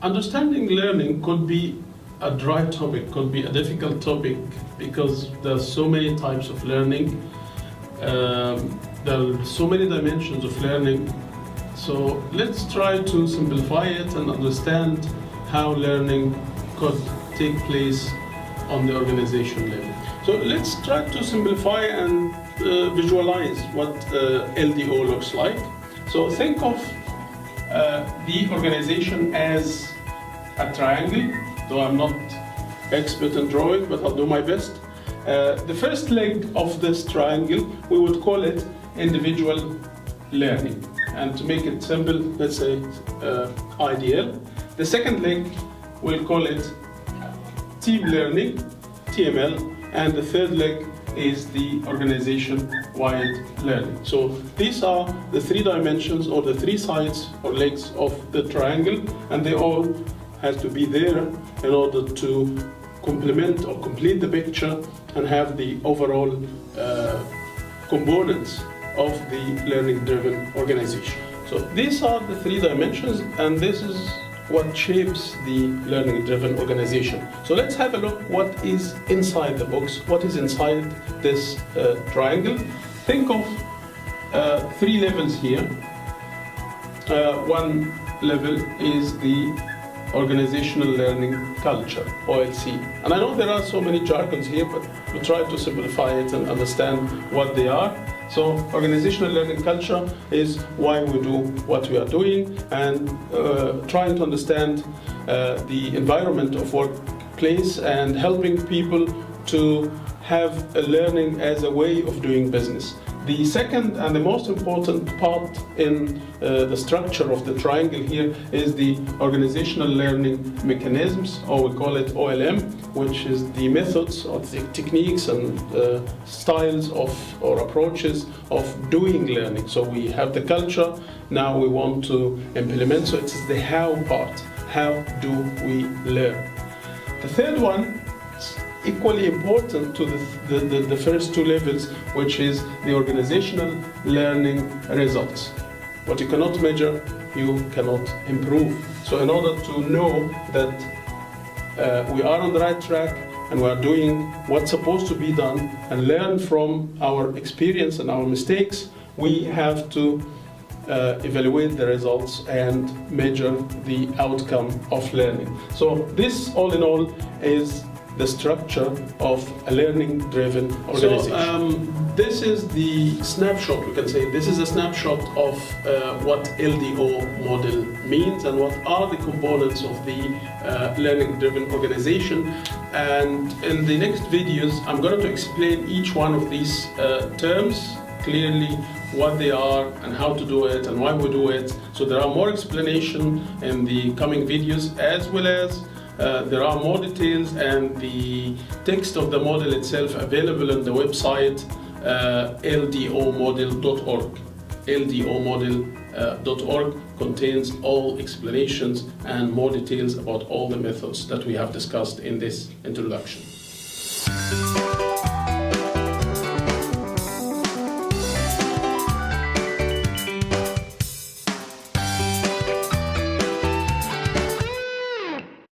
Understanding learning could be a dry topic, could be a difficult topic, because there are so many types of learning. There are so many dimensions of learning. So let's try to simplify it and understand how learning could take place on the organization level. So let's try to simplify and visualize what LDO looks like. So think of the organization as a triangle, though I'm not expert in drawing, but I'll do my best. The first leg of this triangle, we would call it individual learning. And to make it simple, let's say IDL. The second leg, we'll call it team learning, TML. And the third leg is the organization-wide learning. So these are the three dimensions, or the three sides or legs of the triangle, and they all have to be there in order to complement or complete the picture and have the overall components of the learning-driven organization. So these are the three dimensions, and this is what shapes the learning-driven organization. So let's have a look what is inside the box, what is inside this triangle. Think of three levels here. One level is the organizational learning culture, OLC. And I know there are so many jargons here, but we try to simplify it and understand what they are. So organizational learning culture is why we do what we are doing, and trying to understand the environment of workplace and helping people to have a learning as a way of doing business. The second and the most important part in the structure of the triangle here is the organizational learning mechanisms, or we call it OLM, which is the methods or the techniques and styles of or approaches of doing learning. So we have the culture, now we want to implement, so it's the how part. How do we learn? The third one, equally important to the first two levels, which is the organizational learning results. What you cannot measure, you cannot improve. So in order to know that we are on the right track and we are doing what's supposed to be done and learn from our experience and our mistakes, we have to evaluate the results and measure the outcome of learning. So this, all in all, is the structure of a learning-driven organization. So this is the snapshot, we can say. This is a snapshot of what LDO model means and what are the components of the learning-driven organization. And in the next videos, I'm going to explain each one of these terms clearly, what they are and how to do it and why we do it. So there are more explanation in the coming videos, as well as there are more details and the text of the model itself available on the website ldomodel.org. ldomodel.org contains all explanations and more details about all the methods that we have discussed in this introduction.